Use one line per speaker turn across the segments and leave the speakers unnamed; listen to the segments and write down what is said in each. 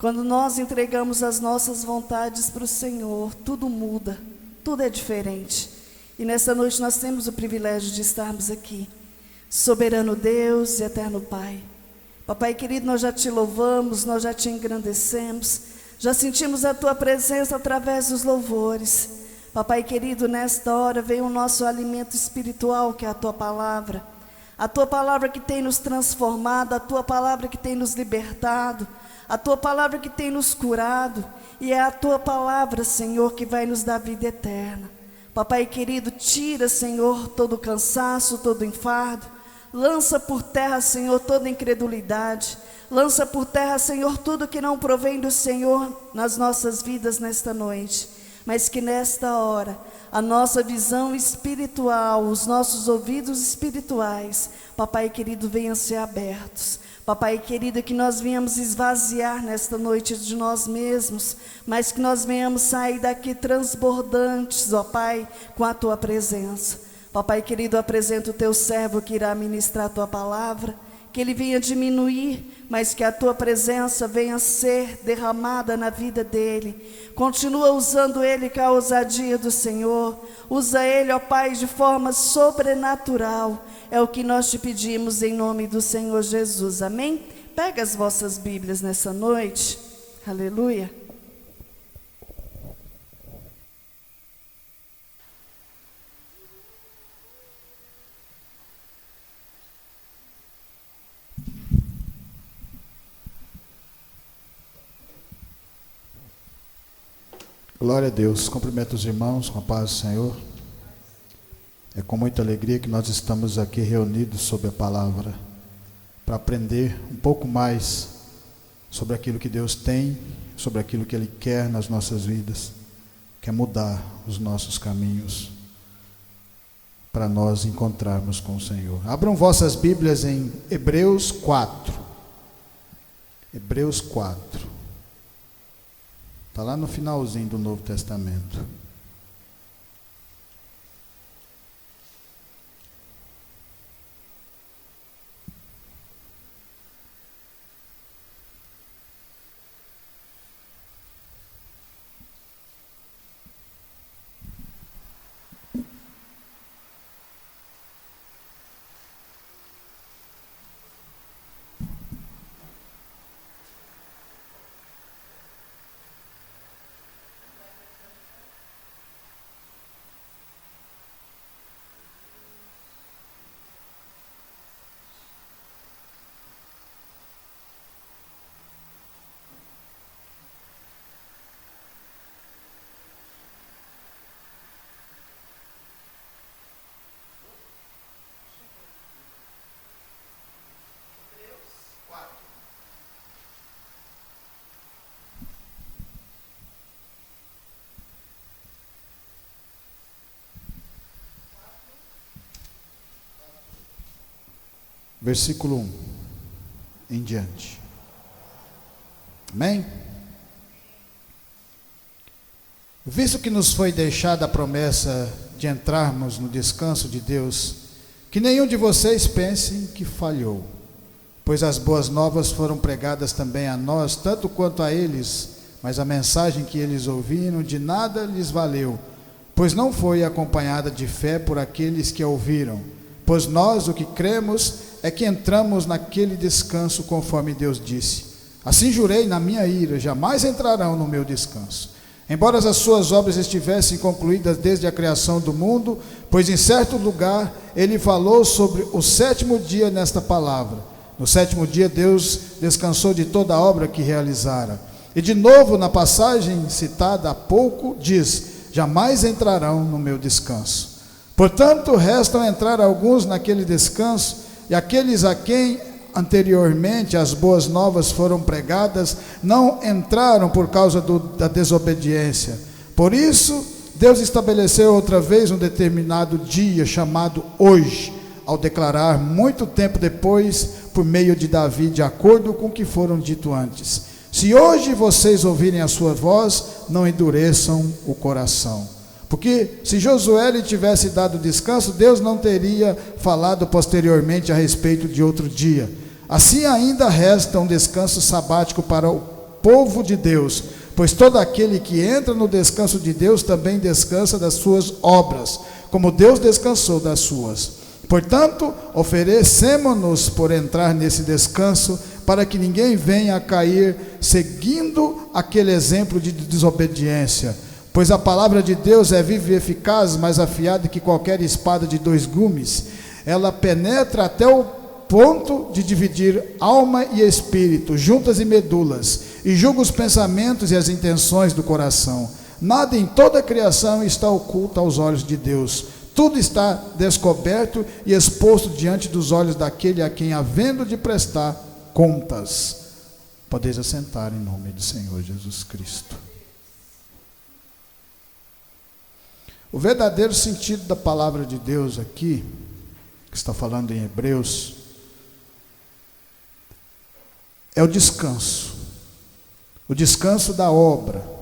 Quando nós entregamos as nossas vontades para o Senhor, tudo muda, tudo é diferente. E nessa noite nós temos o privilégio de estarmos aqui. Soberano Deus e eterno Pai. Papai querido, nós já te louvamos, nós já te engrandecemos, já sentimos a tua presença através dos louvores. Papai querido, nesta hora vem o nosso alimento espiritual, que é a tua palavra. A tua palavra que tem nos transformado, a tua palavra que tem nos libertado, a tua palavra que tem nos curado. E é a tua palavra, Senhor, que vai nos dar vida eterna. Papai querido, tira, Senhor, todo o cansaço, todo o enfardo. Lança por terra, Senhor, toda incredulidade. Lança por terra, Senhor, tudo que não provém do Senhor nas nossas vidas nesta noite. Mas que nesta hora, a nossa visão espiritual, os nossos ouvidos espirituais, Papai querido, venham ser abertos. Papai querido, que nós venhamos esvaziar nesta noite de nós mesmos, mas que nós venhamos sair daqui transbordantes, ó Pai, com a tua presença. Papai querido, apresenta o teu servo que irá ministrar a tua palavra, que ele venha diminuir, mas que a tua presença venha ser derramada na vida dele. Continua usando ele com a ousadia do Senhor. Usa ele, ó Pai, de forma sobrenatural. É o que nós te pedimos em nome do Senhor Jesus. Amém? Pega as vossas Bíblias nessa noite. Aleluia.
Glória a Deus. Cumprimento os irmãos com a paz do Senhor. É com muita alegria que nós estamos aqui reunidos sob a palavra para aprender um pouco mais sobre aquilo que Deus tem, sobre aquilo que Ele quer nas nossas vidas, quer mudar os nossos caminhos para nós encontrarmos com o Senhor. Abram vossas Bíblias em Hebreus 4. Hebreus 4. Está lá no finalzinho do Novo Testamento. Versículo 1 em diante. Amém? Visto que nos foi deixada a promessa de entrarmos no descanso de Deus, que nenhum de vocês pense que falhou, pois as boas novas foram pregadas também a nós, tanto quanto a eles, mas a mensagem que eles ouviram de nada lhes valeu, pois não foi acompanhada de fé por aqueles que a ouviram. Pois nós, o que cremos, é que entramos naquele descanso conforme Deus disse: assim jurei na minha ira, jamais entrarão no meu descanso. Embora as suas obras estivessem concluídas desde a criação do mundo, pois em certo lugar ele falou sobre o sétimo dia nesta palavra: no sétimo dia Deus descansou de toda a obra que realizara. E de novo, na passagem citada há pouco, diz: jamais entrarão no meu descanso. Portanto, restam entrar alguns naquele descanso, e aqueles a quem anteriormente as boas novas foram pregadas não entraram por causa da desobediência. Por isso, Deus estabeleceu outra vez um determinado dia chamado hoje, ao declarar muito tempo depois, por meio de Davi, de acordo com o que foram dito antes: se hoje vocês ouvirem a sua voz, não endureçam o coração. Porque se Josué lhe tivesse dado descanso, Deus não teria falado posteriormente a respeito de outro dia. Assim ainda resta um descanso sabático para povo de Deus, pois todo aquele que entra no descanso de Deus também descansa das suas obras, como Deus descansou das suas. Portanto, oferecemo-nos por entrar nesse descanso, para que ninguém venha a cair seguindo aquele exemplo de desobediência. Pois a palavra de Deus é viva e eficaz, mais afiada que qualquer espada de 2 gumes. Ela penetra até o ponto de dividir alma e espírito, juntas e medulas, e julga os pensamentos e as intenções do coração. Nada em toda a criação está oculto aos olhos de Deus. Tudo está descoberto e exposto diante dos olhos daquele a quem, havendo de prestar contas. Podeis assentar em nome do Senhor Jesus Cristo. O verdadeiro sentido da palavra de Deus aqui, que está falando em Hebreus, é o descanso da obra.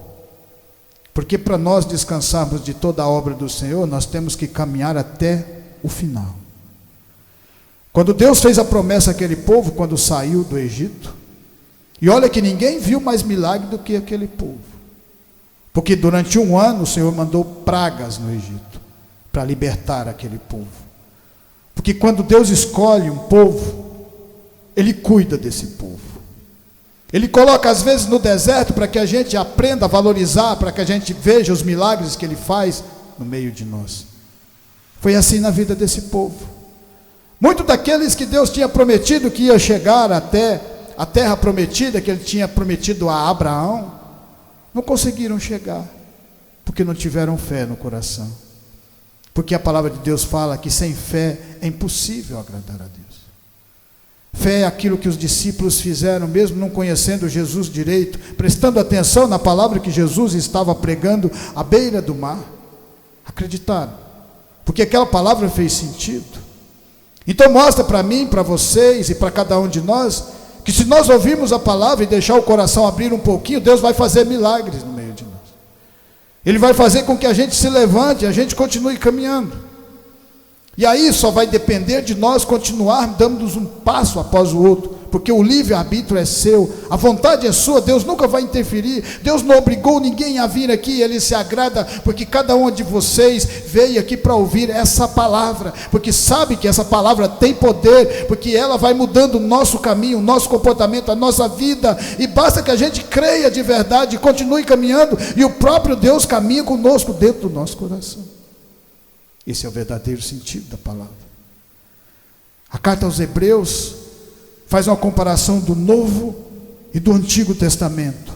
Porque para nós descansarmos de toda a obra do Senhor, nós temos que caminhar até o final. Quando Deus fez a promessa àquele povo, quando saiu do Egito, e olha que ninguém viu mais milagre do que aquele povo, porque durante 1 ano o Senhor mandou pragas no Egito, para libertar aquele povo. Porque quando Deus escolhe um povo, Ele cuida desse povo. Ele coloca às vezes no deserto para que a gente aprenda a valorizar, para que a gente veja os milagres que Ele faz no meio de nós. Foi assim na vida desse povo. Muitos daqueles que Deus tinha prometido que ia chegar até a terra prometida, que Ele tinha prometido a Abraão, não conseguiram chegar, porque não tiveram fé no coração. Porque a palavra de Deus fala que sem fé é impossível agradar a Deus. Fé é aquilo que os discípulos fizeram, mesmo não conhecendo Jesus direito, prestando atenção na palavra que Jesus estava pregando à beira do mar. Acreditaram, porque aquela palavra fez sentido. Então mostra para mim, para vocês e para cada um de nós, que se nós ouvirmos a palavra e deixar o coração abrir um pouquinho, Deus vai fazer milagres no meio de nós. Ele vai fazer com que a gente se levante, a gente continue caminhando. E aí só vai depender de nós continuar dando um passo após o outro, porque o livre-arbítrio é seu, a vontade é sua, Deus nunca vai interferir. Deus não obrigou ninguém a vir aqui, Ele se agrada, porque cada um de vocês veio aqui para ouvir essa palavra, porque sabe que essa palavra tem poder, porque ela vai mudando o nosso caminho, o nosso comportamento, a nossa vida, e basta que a gente creia de verdade, continue caminhando, e o próprio Deus caminha conosco dentro do nosso coração. Esse é o verdadeiro sentido da palavra. A carta aos Hebreus faz uma comparação do Novo e do Antigo Testamento,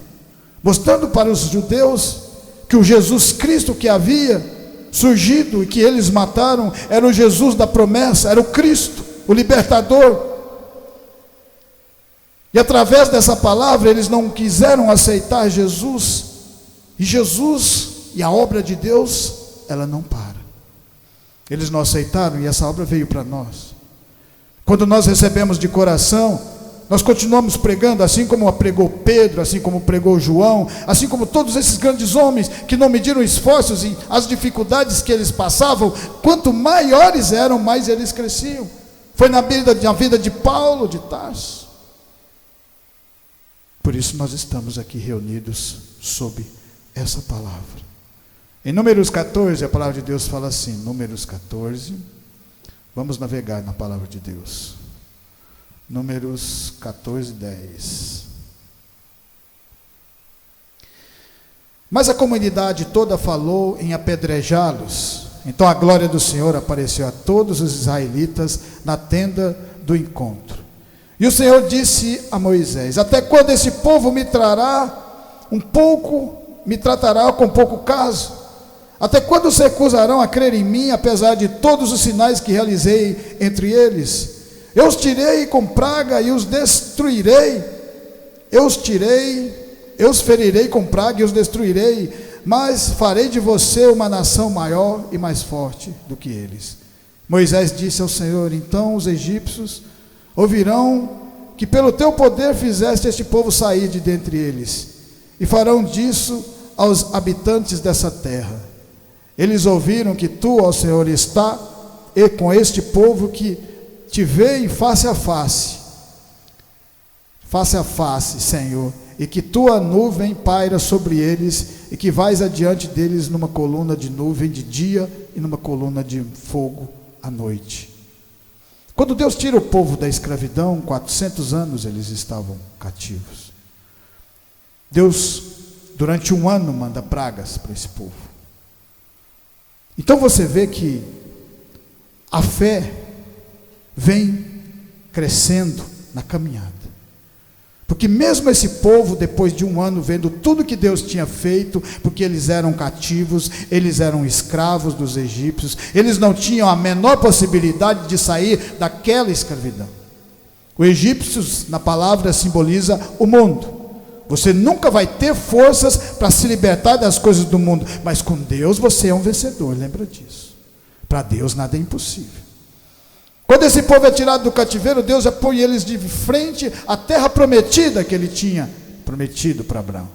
mostrando para os judeus que o Jesus Cristo que havia surgido e que eles mataram era o Jesus da promessa, era o Cristo, o libertador. E através dessa palavra eles não quiseram aceitar Jesus, e Jesus e a obra de Deus, ela não para. Eles não aceitaram e essa obra veio para nós. Quando nós recebemos de coração, nós continuamos pregando, assim como pregou Pedro, assim como pregou João, assim como todos esses grandes homens que não mediram esforços e as dificuldades que eles passavam, quanto maiores eram, mais eles cresciam. Foi na vida de Paulo de Tarso. Por isso nós estamos aqui reunidos sob essa palavra. Em Números 14, a palavra de Deus fala assim, Números 14, vamos navegar na palavra de Deus. Números 14, 10. Mas a comunidade toda falou em apedrejá-los. Então a glória do Senhor apareceu a todos os israelitas na tenda do encontro. E o Senhor disse a Moisés: até quando esse povo me tratará com pouco caso? Até quando se recusarão a crer em mim, apesar de todos os sinais que realizei entre eles? Eu os tirei com praga e os destruirei. Eu os ferirei com praga e os destruirei, mas farei de você uma nação maior e mais forte do que eles. Moisés disse ao Senhor: então os egípcios ouvirão que pelo teu poder fizeste este povo sair de dentre eles, e farão disso aos habitantes dessa terra. Eles ouviram que tu, ó Senhor, está e com este povo que te veem face a face, Senhor, e que tua nuvem paira sobre eles, e que vais adiante deles numa coluna de nuvem de dia e numa coluna de fogo à noite. Quando Deus tira o povo da escravidão, 400 anos eles estavam cativos. Deus, durante um ano, manda pragas para esse povo. Então você vê que a fé vem crescendo na caminhada. Porque mesmo esse povo, depois de um ano, vendo tudo que Deus tinha feito, porque eles eram cativos, eles eram escravos dos egípcios, eles não tinham a menor possibilidade de sair daquela escravidão. O egípcio, na palavra, simboliza o mundo. Você nunca vai ter forças para se libertar das coisas do mundo, mas com Deus você é um vencedor, lembra disso. Para Deus nada é impossível. Quando esse povo é tirado do cativeiro, Deus já põe eles de frente à terra prometida que ele tinha prometido para Abraão.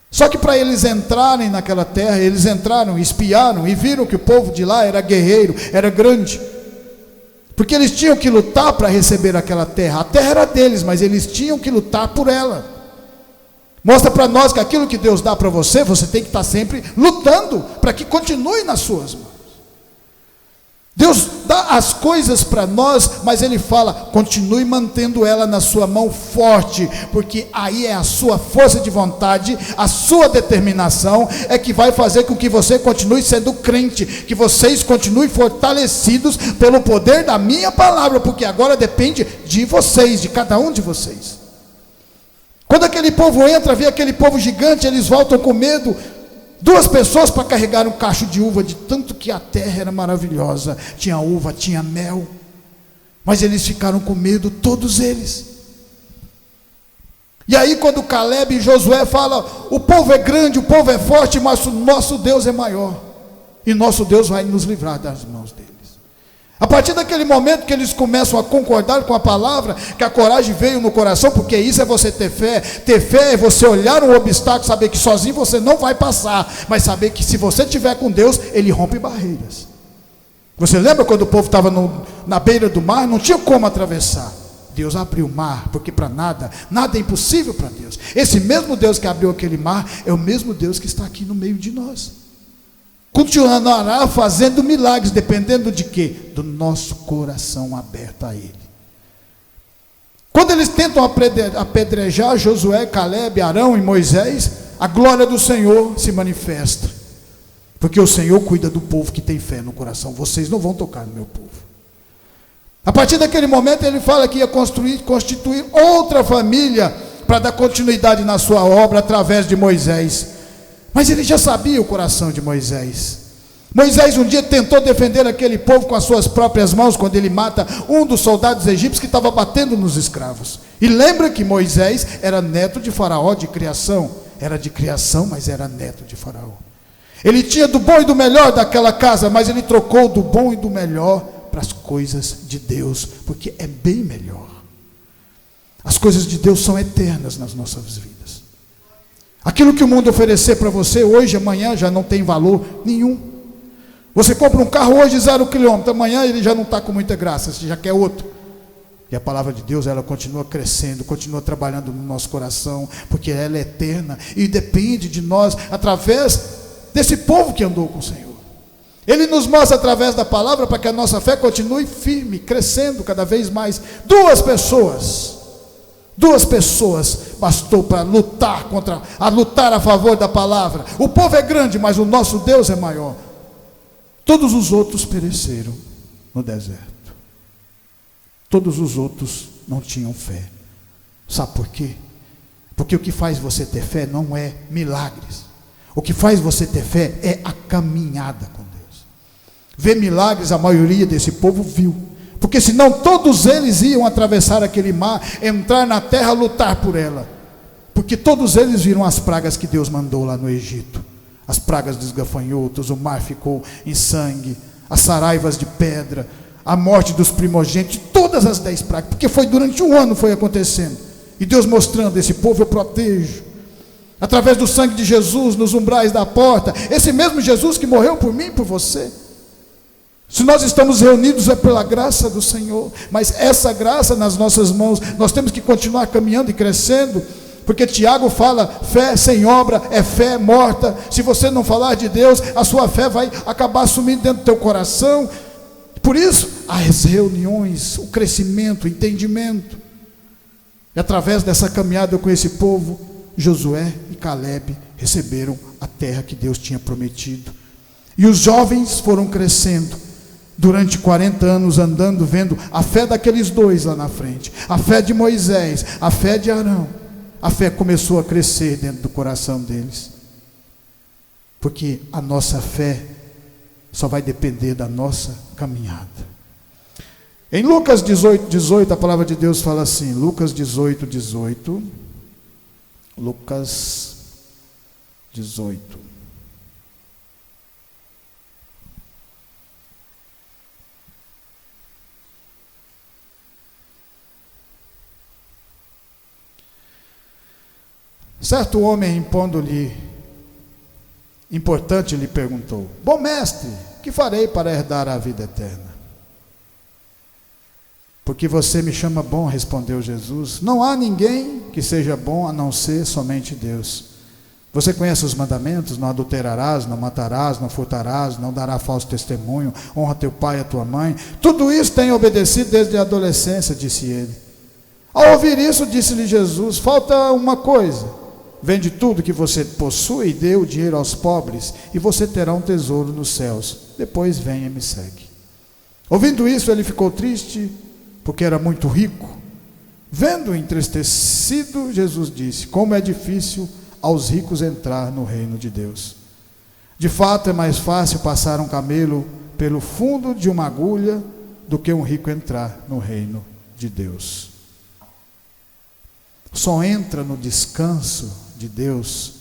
Só que para eles entrarem naquela terra, eles entraram, espiaram e viram que o povo de lá era guerreiro, era grande. Porque eles tinham que lutar para receber aquela terra. A terra era deles, mas eles tinham que lutar por ela. Mostra para nós que aquilo que Deus dá para você, você tem que estar sempre lutando para que continue nas suas mãos. Deus dá as coisas para nós, mas Ele fala, continue mantendo ela na sua mão forte, porque aí é a sua força de vontade, a sua determinação, é que vai fazer com que você continue sendo crente, que vocês continuem fortalecidos pelo poder da minha palavra, porque agora depende de vocês, de cada um de vocês. Quando aquele povo entra, vê aquele povo gigante, eles voltam com medo. 2 pessoas para carregar um cacho de uva, de tanto que a terra era maravilhosa, tinha uva, tinha mel, mas eles ficaram com medo, todos eles. E aí quando Caleb e Josué falam, o povo é grande, o povo é forte, mas o nosso Deus é maior, e nosso Deus vai nos livrar das mãos deles. A partir daquele momento que eles começam a concordar com a palavra, que a coragem veio no coração, porque isso é você ter fé é você olhar um obstáculo, saber que sozinho você não vai passar, mas saber que se você estiver com Deus, Ele rompe barreiras. Você lembra quando o povo estava na beira do mar, não tinha como atravessar, Deus abriu o mar, porque para nada é impossível para Deus. Esse mesmo Deus que abriu aquele mar, é o mesmo Deus que está aqui no meio de nós. Continuará fazendo milagres, dependendo de quê? Do nosso coração aberto a Ele. Quando eles tentam apedrejar Josué, Caleb, Arão e Moisés, a glória do Senhor se manifesta, porque o Senhor cuida do povo que tem fé no coração. Vocês não vão tocar no meu povo. A partir daquele momento ele fala que ia constituir outra família, para dar continuidade na sua obra, através de Moisés. Mas ele já sabia o coração de Moisés. Moisés um dia tentou defender aquele povo com as suas próprias mãos, quando ele mata um dos soldados egípcios que estava batendo nos escravos. E lembra que Moisés era neto de Faraó de criação. Era de criação, mas era neto de Faraó. Ele tinha do bom e do melhor daquela casa, mas ele trocou do bom e do melhor para as coisas de Deus, porque é bem melhor. As coisas de Deus são eternas nas nossas vidas. Aquilo que o mundo oferecer para você hoje, amanhã já não tem valor nenhum. Você compra um carro hoje 0 km, amanhã ele já não está com muita graça, você já quer outro. E a palavra de Deus, ela continua crescendo, continua trabalhando no nosso coração, porque ela é eterna e depende de nós, através desse povo que andou com o Senhor. Ele nos mostra através da palavra para que a nossa fé continue firme, crescendo cada vez mais. 2 pessoas bastou para lutar a favor da palavra. O povo é grande, mas o nosso Deus é maior. Todos os outros pereceram no deserto. Todos os outros não tinham fé. Sabe por quê? Porque o que faz você ter fé não é milagres. O que faz você ter fé é a caminhada com Deus. Ver milagres a maioria desse povo viu. Porque senão todos eles iam atravessar aquele mar, entrar na terra, lutar por ela. Porque todos eles viram as pragas que Deus mandou lá no Egito. As pragas dos gafanhotos, o mar ficou em sangue, as saraivas de pedra, a morte dos primogênitos, todas as 10 pragas. Porque foi durante um ano foi acontecendo. E Deus mostrando, esse povo eu protejo. Através do sangue de Jesus, nos umbrais da porta. Esse mesmo Jesus que morreu por mim e por você. Se nós estamos reunidos é pela graça do Senhor, mas essa graça nas nossas mãos, nós temos que continuar caminhando e crescendo. Porque Tiago fala, fé sem obra é fé morta. Se você não falar de Deus, a sua fé vai acabar sumindo dentro do teu coração. Por isso, as reuniões, o crescimento, o entendimento. E através dessa caminhada com esse povo, Josué e Caleb receberam a terra que Deus tinha prometido. E os jovens foram crescendo durante 40 anos, andando, vendo a fé daqueles dois lá na frente, a fé de Moisés, a fé de Arão. A fé começou a crescer dentro do coração deles, porque a nossa fé só vai depender da nossa caminhada. Em Lucas 18, a palavra de Deus fala assim, Lucas 18. Lucas 18. Certo homem, impondo-lhe importante, lhe perguntou: bom mestre, que farei para herdar a vida eterna? Porque você me chama bom, respondeu Jesus. Não há ninguém que seja bom a não ser somente Deus. Você conhece os mandamentos: não adulterarás, não matarás, não furtarás, não darás falso testemunho, honra teu pai e a tua mãe. Tudo isso tenho obedecido desde a adolescência, disse ele. Ao ouvir isso, disse-lhe Jesus: falta uma coisa. Vende tudo que você possui e dê o dinheiro aos pobres, e você terá um tesouro nos céus. Depois venha e me segue. Ouvindo isso, ele ficou triste, porque era muito rico. Vendo-o entristecido, Jesus disse: como é difícil aos ricos entrar no reino de Deus. De fato, é mais fácil passar um camelo pelo fundo de uma agulha do que um rico entrar no reino de Deus. Só entra no descanso de Deus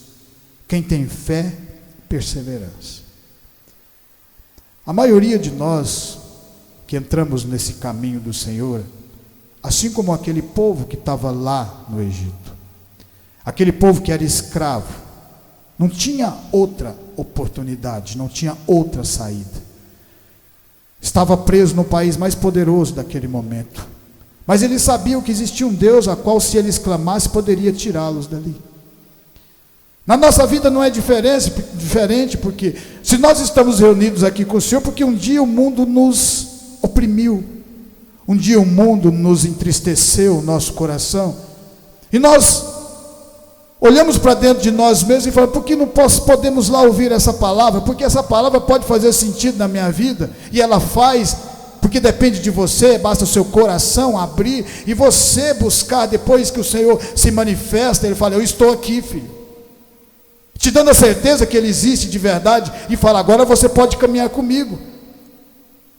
quem tem fé e perseverança. A maioria de nós que entramos nesse caminho do Senhor, assim como aquele povo que estava lá no Egito, aquele povo que era escravo, não tinha outra oportunidade, não tinha outra saída. Estava preso no país mais poderoso daquele momento, mas eles sabiam que existia um Deus a qual, se eles clamassem, poderia tirá-los dali. Na nossa vida não é diferente, porque se nós estamos reunidos aqui com o Senhor, porque um dia o mundo nos oprimiu, um dia o mundo nos entristeceu o nosso coração, e nós olhamos para dentro de nós mesmos e falamos: por que não podemos lá ouvir essa palavra? Porque essa palavra pode fazer sentido na minha vida, e ela faz, porque depende de você, basta o seu coração abrir, e você buscar. Depois que o Senhor se manifesta, Ele fala: eu estou aqui, filho, te dando a certeza que Ele existe de verdade, e fala: agora você pode caminhar comigo.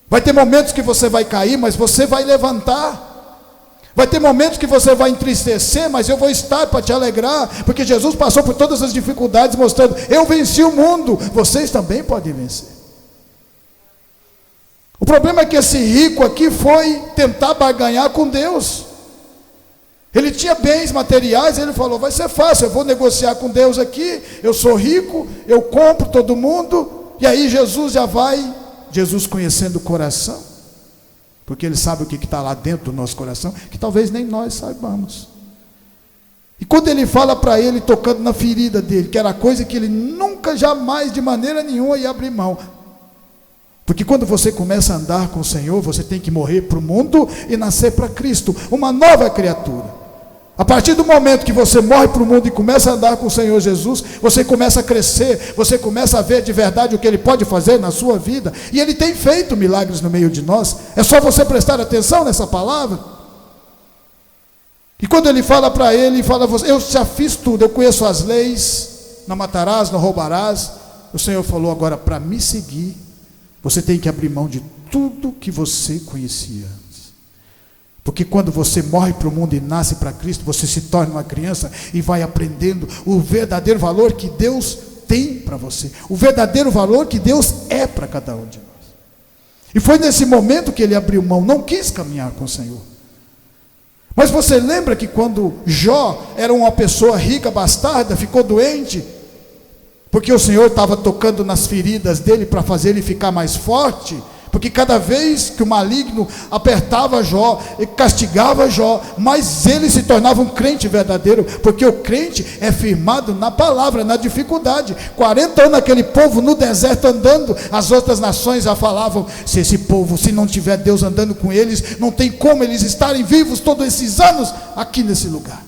Vai ter momentos que você vai cair, mas você vai levantar. Vai ter momentos que você vai entristecer, mas eu vou estar para te alegrar, porque Jesus passou por todas as dificuldades, mostrando: eu venci o mundo, vocês também podem vencer. O problema é que esse rico aqui foi tentar barganhar com Deus. Ele tinha bens materiais, ele falou: vai ser fácil, eu vou negociar com Deus aqui, eu sou rico, eu compro todo mundo, e aí Jesus já vai. Jesus, conhecendo o coração, porque Ele sabe o que está lá dentro do nosso coração, que talvez nem nós saibamos. E quando Ele fala para ele, tocando na ferida dele, que era coisa que ele nunca, jamais, de maneira nenhuma ia abrir mão. Porque quando você começa a andar com o Senhor, você tem que morrer para o mundo e nascer para Cristo, uma nova criatura. A partir do momento que você morre para o mundo e começa a andar com o Senhor Jesus, você começa a crescer, você começa a ver de verdade o que Ele pode fazer na sua vida, e Ele tem feito milagres no meio de nós. É só você prestar atenção nessa palavra. E quando Ele fala para ele, Ele fala: eu já fiz tudo, eu conheço as leis, não matarás, não roubarás. O Senhor falou: agora, para me seguir, você tem que abrir mão de tudo que você conhecia antes. Porque quando você morre para o mundo e nasce para Cristo, você se torna uma criança e vai aprendendo o verdadeiro valor que Deus tem para você, o verdadeiro valor que Deus é para cada um de nós. E foi nesse momento que ele abriu mão, não quis caminhar com o Senhor. Mas você lembra que quando Jó era uma pessoa rica, bastarda, ficou doente, porque o Senhor estava tocando nas feridas dele para fazer ele ficar mais forte, Porque cada vez que o maligno apertava Jó e castigava Jó, mais ele se tornava um crente verdadeiro, porque o crente é firmado na palavra, na dificuldade. 40 anos aquele povo no deserto andando, as outras nações já falavam: se esse povo, se não tiver Deus andando com eles, não tem como eles estarem vivos todos esses anos aqui nesse lugar,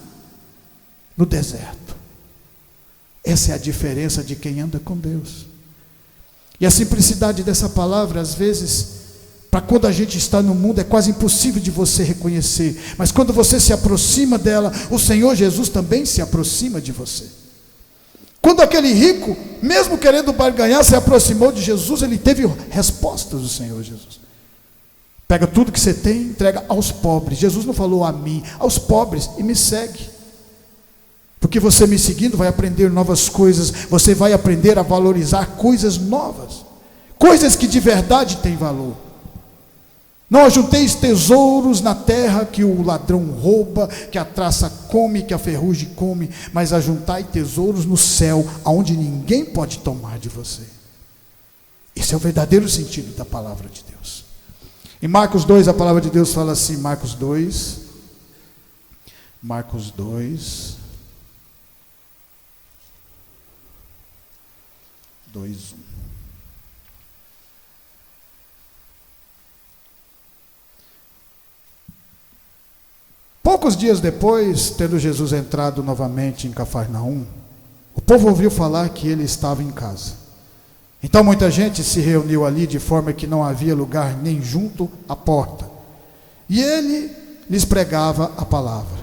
no deserto. Essa é a diferença de quem anda com Deus. E a simplicidade dessa palavra, às vezes, para quando a gente está no mundo, é quase impossível de você reconhecer. Mas quando você se aproxima dela, o Senhor Jesus também se aproxima de você. Quando aquele rico, mesmo querendo barganhar, se aproximou de Jesus, ele teve respostas do Senhor Jesus. Pega tudo que você tem, entrega aos pobres. Jesus não falou a mim, aos pobres, e me segue. Porque você me seguindo vai aprender novas coisas, você vai aprender a valorizar coisas novas, coisas que de verdade têm valor. Não ajunteis tesouros na terra que o ladrão rouba, que a traça come, que a ferrugem come, mas ajuntai tesouros no céu, aonde ninguém pode tomar de você. Esse é o verdadeiro sentido da palavra de Deus. Em Marcos 2, a palavra de Deus fala assim, Marcos 2, 2:1. Poucos dias depois, tendo Jesus entrado novamente em Cafarnaum, o povo ouviu falar que ele estava em casa. Então muita gente se reuniu ali, de forma que não havia lugar nem junto à porta. E ele lhes pregava a palavra.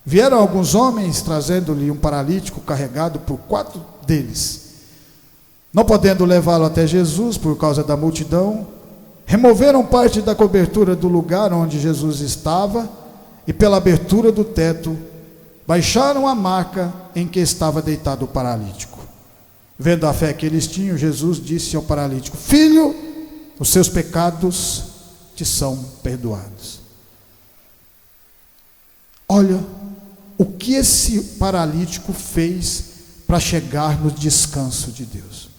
Vieram alguns homens, trazendo-lhe um paralítico carregado por 4 deles. Não podendo levá-lo até Jesus por causa da multidão, removeram parte da cobertura do lugar onde Jesus estava e pela abertura do teto baixaram a maca em que estava deitado o paralítico. Vendo a fé que eles tinham, Jesus disse ao paralítico: filho, os seus pecados te são perdoados. Olha o que esse paralítico fez para chegar no descanso de Deus.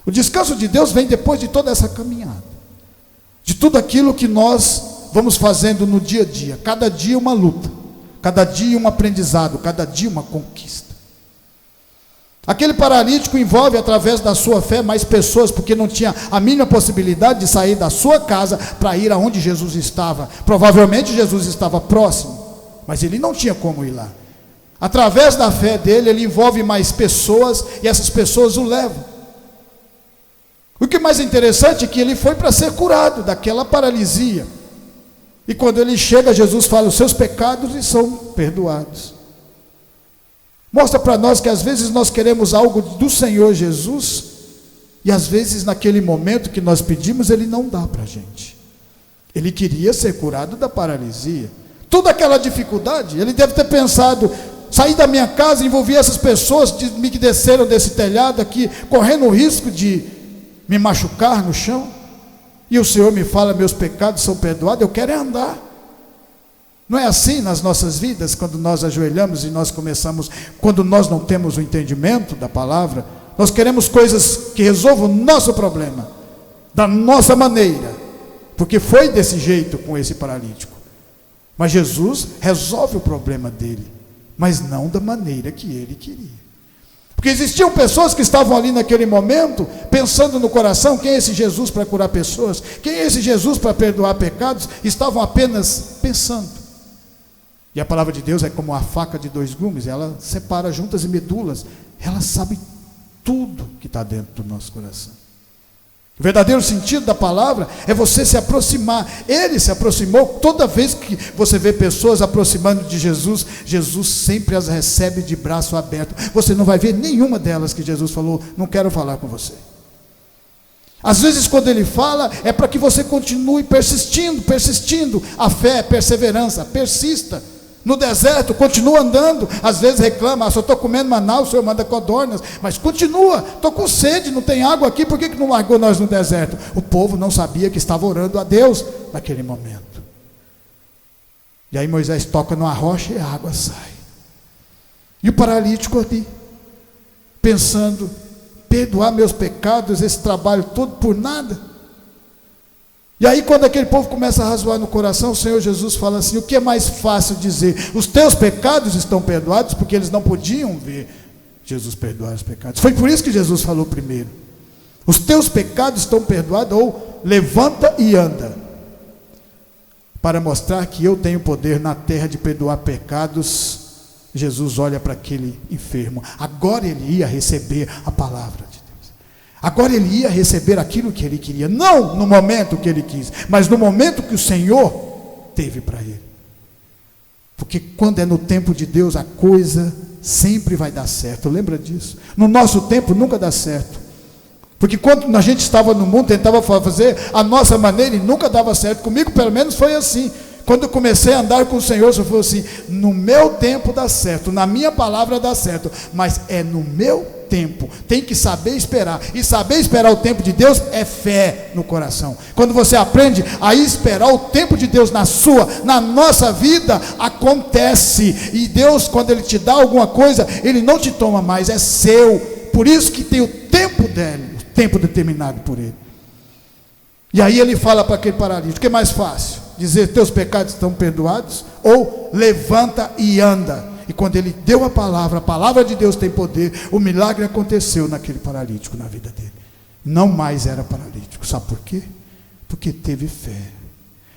O descanso de Deus vem depois de toda essa caminhada, de tudo aquilo que nós vamos fazendo no dia a dia. Cada dia uma luta, cada dia um aprendizado, cada dia uma conquista. Aquele paralítico envolve, através da sua fé, mais pessoas, porque não tinha a mínima possibilidade de sair da sua casa para ir aonde Jesus estava. Provavelmente Jesus estava próximo, mas ele não tinha como ir lá. Através da fé dele, ele envolve mais pessoas, e essas pessoas o levam. O que mais interessante é que ele foi para ser curado daquela paralisia. E quando ele chega, Jesus fala: os seus pecados lhe são perdoados. Mostra para nós que às vezes nós queremos algo do Senhor Jesus, e às vezes naquele momento que nós pedimos, Ele não dá para a gente. Ele queria ser curado da paralisia. Toda aquela dificuldade, ele deve ter pensado: sair da minha casa, envolver essas pessoas que desceram desse telhado aqui, correndo o risco de me machucar no chão, e o Senhor me fala: meus pecados são perdoados. Eu quero é andar. Não é assim nas nossas vidas, quando nós ajoelhamos e nós começamos, quando nós não temos o entendimento da palavra, nós queremos coisas que resolvam o nosso problema, da nossa maneira, porque foi desse jeito com esse paralítico. Mas Jesus resolve o problema dele, mas não da maneira que ele queria. Porque existiam pessoas que estavam ali naquele momento, pensando no coração: quem é esse Jesus para curar pessoas? Quem é esse Jesus para perdoar pecados? Estavam apenas pensando. E a palavra de Deus é como a faca de 2 gumes, ela separa juntas e medulas, ela sabe tudo que está dentro do nosso coração. O verdadeiro sentido da palavra é você se aproximar. Ele se aproximou. Toda vez que você vê pessoas aproximando de Jesus, Jesus sempre as recebe de braço aberto. Você não vai ver nenhuma delas que Jesus falou: não quero falar com você. Às vezes quando ele fala, é para que você continue persistindo. A fé, perseverança, persista. No deserto, continua andando. Às vezes reclama: só estou comendo maná, o Senhor manda codornas. Mas continua: estou com sede, não tem água aqui, por que não largou nós no deserto? O povo não sabia que estava orando a Deus naquele momento. E aí Moisés toca numa rocha e a água sai. E o paralítico ali, pensando: perdoar meus pecados, esse trabalho todo por nada. E aí quando aquele povo começa a razoar no coração, o Senhor Jesus fala assim: o que é mais fácil dizer? Os teus pecados estão perdoados, porque eles não podiam ver Jesus perdoar os pecados. Foi por isso que Jesus falou primeiro: os teus pecados estão perdoados, ou levanta e anda, para mostrar que eu tenho poder na terra de perdoar pecados. Jesus olha para aquele enfermo. Agora ele ia receber a palavra de Deus. Agora ele ia receber aquilo que ele queria, não no momento que ele quis, mas no momento que o Senhor teve para ele. Porque quando é no tempo de Deus, a coisa sempre vai dar certo. Lembra disso? No nosso tempo nunca dá certo. Porque quando a gente estava no mundo, tentava fazer a nossa maneira e nunca dava certo. Comigo pelo menos foi assim. Quando eu comecei a andar com o Senhor, o Senhor falou assim: no meu tempo dá certo, na minha palavra dá certo, mas é no meu tempo. Tem que saber esperar. E saber esperar o tempo de Deus é fé no coração. Quando você aprende a esperar o tempo de Deus na nossa vida, acontece. E Deus, quando Ele te dá alguma coisa, Ele não te toma mais, é seu. Por isso que tem o tempo dele, o tempo determinado por Ele. E aí Ele fala para aquele paralítico: o que é mais fácil? Dizer teus pecados estão perdoados, ou levanta e anda? E quando ele deu a palavra de Deus tem poder. O milagre aconteceu naquele paralítico, na vida dele. Não mais era paralítico. Sabe por quê? Porque teve fé,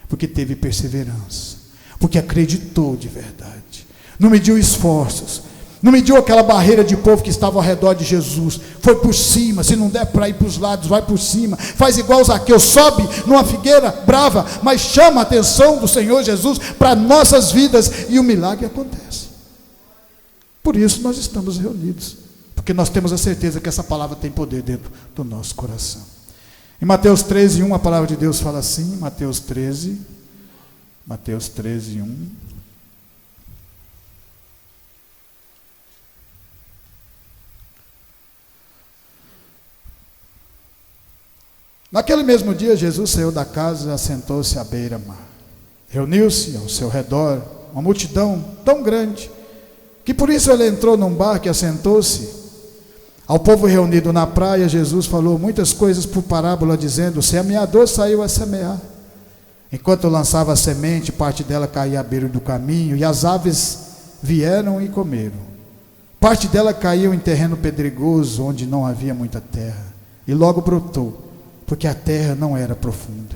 porque teve perseverança, porque acreditou de verdade, não mediu esforços, não mediu aquela barreira de povo que estava ao redor de Jesus. Foi por cima. Se não der para ir para os lados, vai por cima. Faz igual Zaqueu, sobe numa figueira brava, mas chama a atenção do Senhor Jesus para nossas vidas, e o milagre acontece. Por isso nós estamos reunidos, porque nós temos a certeza que essa palavra tem poder dentro do nosso coração. Em Mateus 13:1, a palavra de Deus fala assim, Mateus 13:1. Naquele mesmo dia, Jesus saiu da casa e assentou-se à beira-mar. Reuniu-se ao seu redor uma multidão tão grande, que por isso ele entrou num barco e assentou-se. Ao povo reunido na praia, Jesus falou muitas coisas por parábola, dizendo: o semeador saiu a semear. Enquanto lançava a semente, parte dela caía à beira do caminho, e as aves vieram e comeram. Parte dela caiu em terreno pedregoso, onde não havia muita terra, e logo brotou, porque a terra não era profunda.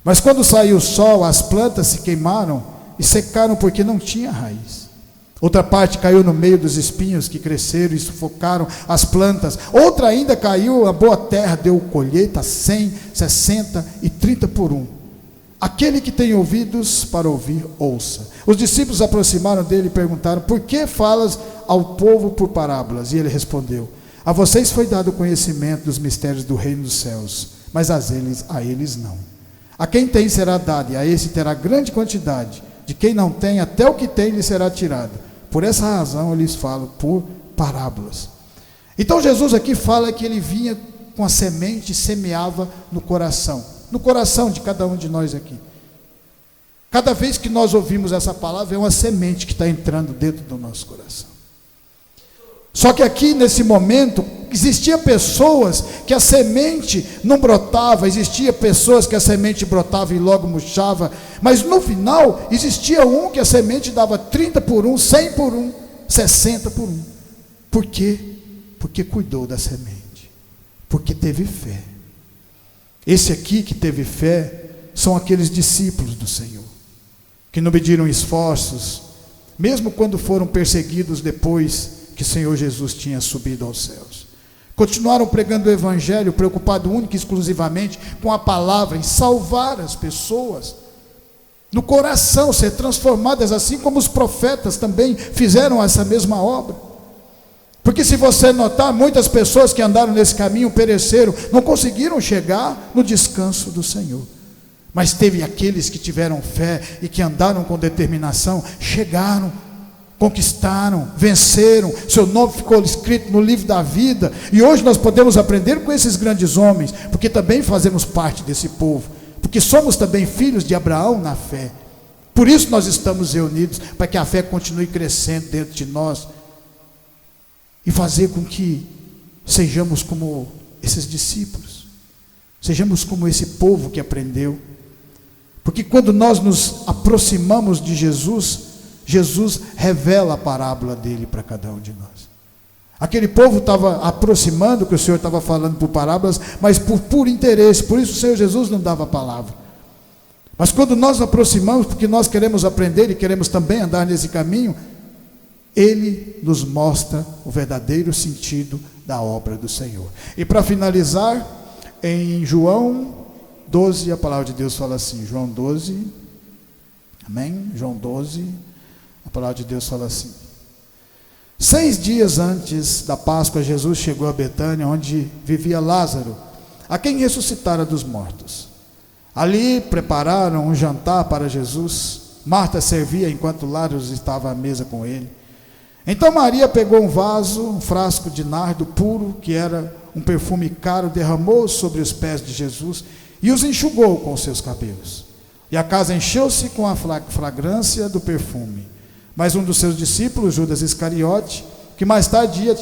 Mas quando saiu o sol, as plantas se queimaram e secaram, porque não tinha raiz. Outra parte caiu no meio dos espinhos, que cresceram e sufocaram as plantas. Outra ainda caiu, a boa terra deu colheita 100, 60 e 30 por um. Aquele que tem ouvidos para ouvir, ouça. Os discípulos aproximaram dele e perguntaram: por que falas ao povo por parábolas? E ele respondeu: a vocês foi dado o conhecimento dos mistérios do reino dos céus, mas a eles não. A quem tem será dado, e a esse terá grande quantidade. De quem não tem, até o que tem lhe será tirado. Por essa razão eu lhes falo por parábolas. Então Jesus aqui fala que ele vinha com a semente e semeava no coração de cada um de nós aqui. Cada vez que nós ouvimos essa palavra, é uma semente que está entrando dentro do nosso coração. Só que aqui nesse momento, existia pessoas que a semente não brotava, existia pessoas que a semente brotava e logo murchava, mas no final, existia um que a semente dava 30 por 1, 100 por 1, 60 por 1. Por quê? Porque cuidou da semente, porque teve fé. Esse aqui que teve fé, são aqueles discípulos do Senhor, que não mediram esforços, mesmo quando foram perseguidos depois que o Senhor Jesus tinha subido aos céus. Continuaram pregando o evangelho, preocupado única e exclusivamente com a palavra, em salvar as pessoas, no coração, ser transformadas, assim como os profetas também fizeram essa mesma obra. Porque se você notar, muitas pessoas que andaram nesse caminho pereceram, não conseguiram chegar no descanso do Senhor. Mas teve aqueles que tiveram fé e que andaram com determinação, chegaram, conquistaram, venceram, seu nome ficou escrito no livro da vida, e hoje nós podemos aprender com esses grandes homens, porque também fazemos parte desse povo, porque somos também filhos de Abraão na fé. Por isso nós estamos reunidos, para que a fé continue crescendo dentro de nós, e fazer com que sejamos como esses discípulos. Sejamos como esse povo que aprendeu. Porque quando nós nos aproximamos de Jesus, Jesus revela a parábola dele para cada um de nós. Aquele povo estava aproximando, que o Senhor estava falando por parábolas, mas por puro interesse. Por isso o Senhor Jesus não dava a palavra. Mas quando nós nos aproximamos, porque nós queremos aprender e queremos também andar nesse caminho, Ele nos mostra o verdadeiro sentido da obra do Senhor. E para finalizar, em João 12, a palavra de Deus fala assim, João 12, amém? João 12, a palavra de Deus fala assim: 6 dias antes da Páscoa, Jesus chegou a Betânia, onde vivia Lázaro, a quem ressuscitara dos mortos. Ali prepararam um jantar para Jesus. Marta servia enquanto Lázaro estava à mesa com ele. Então Maria pegou um vaso, um frasco de nardo puro, que era um perfume caro, derramou sobre os pés de Jesus e os enxugou com seus cabelos. E a casa encheu-se com a fragrância do perfume. Mas um dos seus discípulos, Judas Iscariote, que mais tarde ia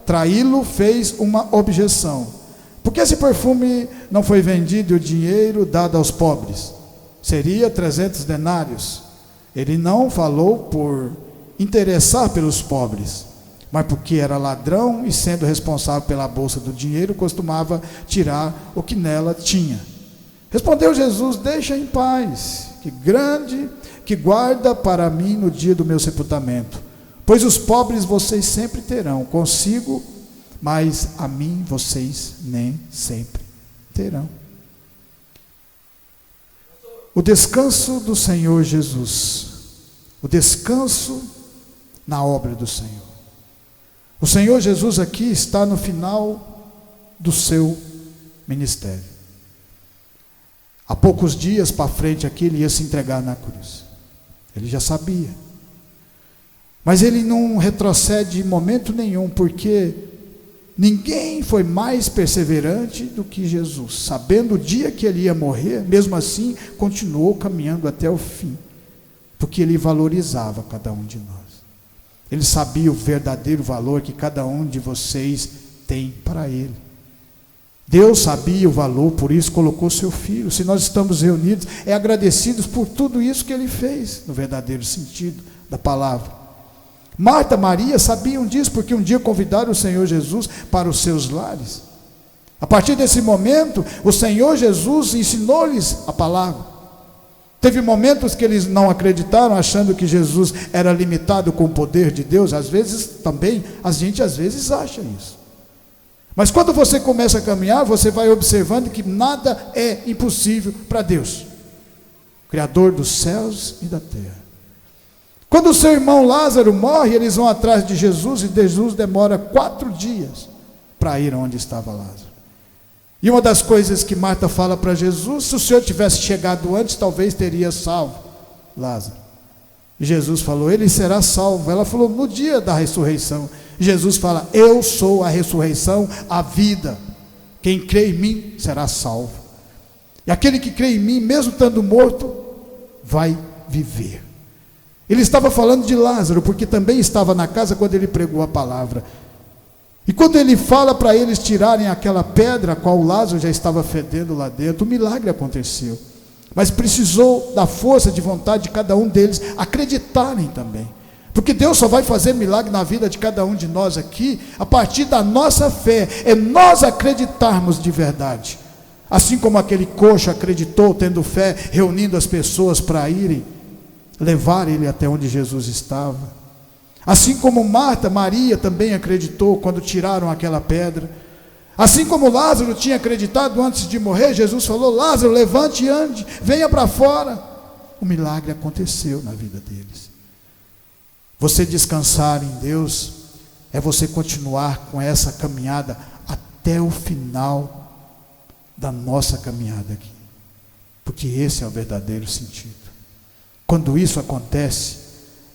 traí-lo, fez uma objeção. Por que esse perfume não foi vendido e o dinheiro dado aos pobres? Seria 300 denários. Ele não falou por interessar pelos pobres, mas porque era ladrão e, sendo responsável pela bolsa do dinheiro, costumava tirar o que nela tinha. Respondeu Jesus: deixa em paz, que guarda para mim no dia do meu sepultamento. Pois os pobres vocês sempre terão consigo, mas a mim vocês nem sempre terão. O descanso do Senhor Jesus, o descanso na obra do Senhor. O Senhor Jesus aqui está no final do seu ministério. Há poucos dias para frente aqui ele ia se entregar na cruz. Ele já sabia. Mas ele não retrocede em momento nenhum, porque ninguém foi mais perseverante do que Jesus. Sabendo o dia que ele ia morrer, mesmo assim, continuou caminhando até o fim, porque ele valorizava cada um de nós. Ele sabia o verdadeiro valor que cada um de vocês tem para ele. Deus sabia o valor, por isso colocou seu Filho. Se nós estamos reunidos, é agradecidos por tudo isso que ele fez, no verdadeiro sentido da palavra. Marta, Maria sabiam disso, porque um dia convidaram o Senhor Jesus para os seus lares. A partir desse momento, o Senhor Jesus ensinou-lhes a palavra. Teve momentos que eles não acreditaram, achando que Jesus era limitado com o poder de Deus. Às vezes também, a gente às vezes acha isso. Mas quando você começa a caminhar, você vai observando que nada é impossível para Deus, Criador dos céus e da terra. Quando o seu irmão Lázaro morre, eles vão atrás de Jesus, e Jesus demora 4 dias para ir onde estava Lázaro. E uma das coisas que Marta fala para Jesus: se o Senhor tivesse chegado antes, talvez teria salvo Lázaro. E Jesus falou: ele será salvo. Ela falou: no dia da ressurreição. Jesus fala: eu sou a ressurreição, a vida. Quem crê em mim será salvo. E aquele que crê em mim, mesmo estando morto, vai viver. Ele estava falando de Lázaro, porque também estava na casa quando ele pregou a palavra. E quando ele fala para eles tirarem aquela pedra, a qual Lázaro já estava fedendo lá dentro, o milagre aconteceu. Mas precisou da força de vontade de cada um deles acreditarem também. Porque Deus só vai fazer milagre na vida de cada um de nós aqui a partir da nossa fé. É nós acreditarmos de verdade. Assim como aquele coxo acreditou, tendo fé, reunindo as pessoas para irem levar ele até onde Jesus estava. Assim como Marta, Maria também acreditou quando tiraram aquela pedra. Assim como Lázaro tinha acreditado antes de morrer, Jesus falou: Lázaro, levante e ande, venha para fora. O milagre aconteceu na vida deles. Você descansar em Deus é você continuar com essa caminhada até o final da nossa caminhada aqui, porque esse é o verdadeiro sentido. Quando isso acontece,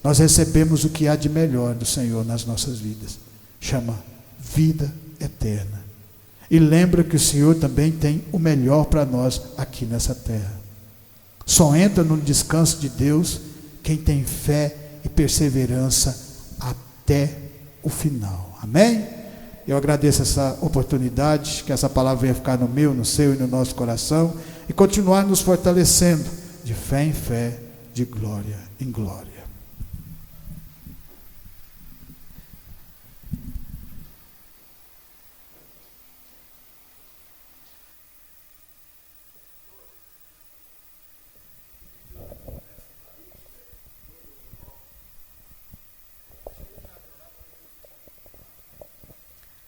nós recebemos o que há de melhor do Senhor nas nossas vidas, chama vida eterna. E lembra que o Senhor também tem o melhor para nós aqui nessa terra. Só entra no descanso de Deus quem tem fé e perseverança até o final. Amém? Eu agradeço essa oportunidade, que essa palavra venha ficar no meu, no seu e no nosso coração e continuar nos fortalecendo de fé em fé, de glória em glória.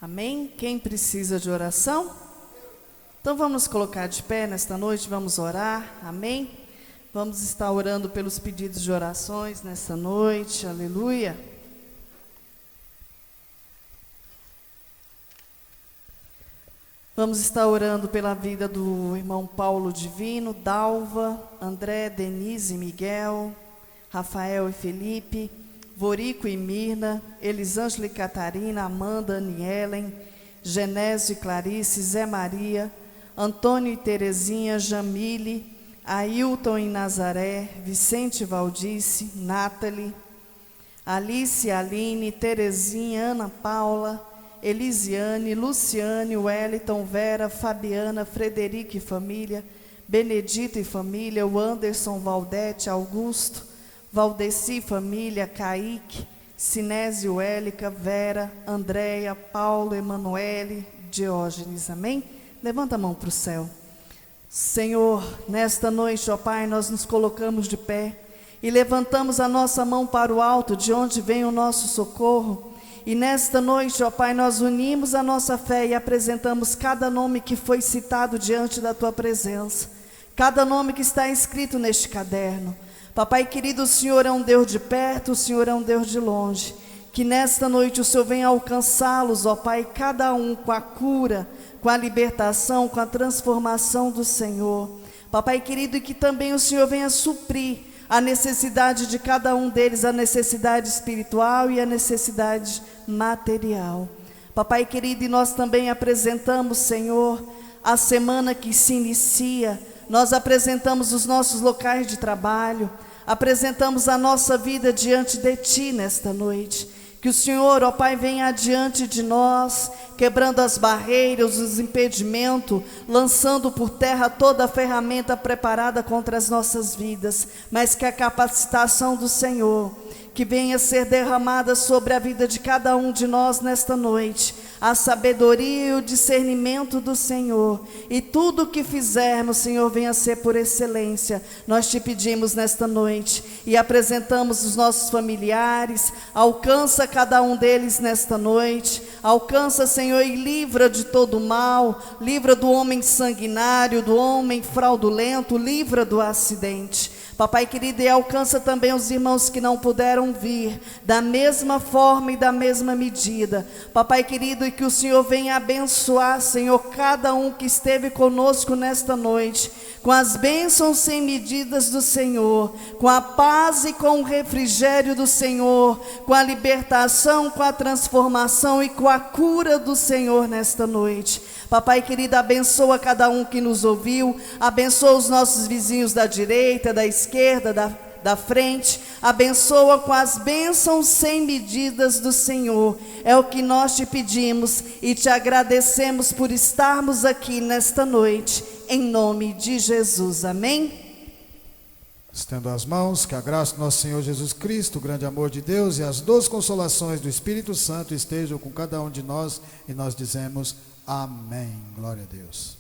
Amém? Quem precisa de oração? Então vamos nos colocar de pé nesta noite, vamos orar, amém? Vamos estar orando pelos pedidos de orações nesta noite, aleluia. Vamos estar orando pela vida do irmão Paulo Divino, Dalva, André, Denise e Miguel, Rafael e Felipe, Vorico e Mirna, Elisângela e Catarina, Amanda, Anielen, Genésio e Clarice, Zé Maria, Antônio e Terezinha, Jamile, Ailton e Nazaré, Vicente e Valdice, Nathalie, Alice e Aline, Terezinha, Ana Paula, Elisiane, Luciane, Wellington, Vera, Fabiana, Frederico e família, Benedito e família, o Anderson, Valdete, Augusto, Valdeci, família, Kaique, Sinésio, Élica, Vera, Andréia, Paulo, Emanuele, Diógenes, amém? Levanta a mão para o céu. Senhor, nesta noite, ó Pai, nós nos colocamos de pé e levantamos a nossa mão para o alto, de onde vem o nosso socorro. E nesta noite, ó Pai, nós unimos a nossa fé e apresentamos cada nome que foi citado diante da Tua presença, cada nome que está escrito neste caderno. Papai querido, o Senhor é um Deus de perto, o Senhor é um Deus de longe. Que nesta noite o Senhor venha alcançá-los, ó Pai, cada um com a cura, com a libertação, com a transformação do Senhor. Papai querido, e que também o Senhor venha suprir a necessidade de cada um deles, a necessidade espiritual e a necessidade material. Papai querido, e nós também apresentamos, Senhor, a semana que se inicia. Nós apresentamos os nossos locais de trabalho, apresentamos a nossa vida diante de Ti nesta noite. Que o Senhor, ó Pai, venha adiante de nós, quebrando as barreiras, os impedimentos, lançando por terra toda a ferramenta preparada contra as nossas vidas, mas que a capacitação do Senhor, que venha ser derramada sobre a vida de cada um de nós nesta noite, a sabedoria e o discernimento do Senhor, e tudo o que fizermos, Senhor, venha ser por excelência. Nós te pedimos nesta noite e apresentamos os nossos familiares. Alcança cada um deles nesta noite, alcança, Senhor, e livra de todo mal, livra do homem sanguinário, do homem fraudulento, livra do acidente. Papai querido, e alcança também os irmãos que não puderam vir, da mesma forma e da mesma medida. Papai querido, e que o Senhor venha abençoar, Senhor, cada um que esteve conosco nesta noite, com as bênçãos sem medidas do Senhor, com a paz e com o refrigério do Senhor, com a libertação, com a transformação e com a cura do Senhor nesta noite. Papai querido, abençoa cada um que nos ouviu, abençoa os nossos vizinhos da direita, da esquerda, da frente, abençoa com as bênçãos sem medidas do Senhor. É o que nós te pedimos e te agradecemos por estarmos aqui nesta noite, em nome de Jesus, amém?
Estendo as mãos, que a graça do nosso Senhor Jesus Cristo, o grande amor de Deus e as doces consolações do Espírito Santo estejam com cada um de nós, e nós dizemos amém. Glória a Deus.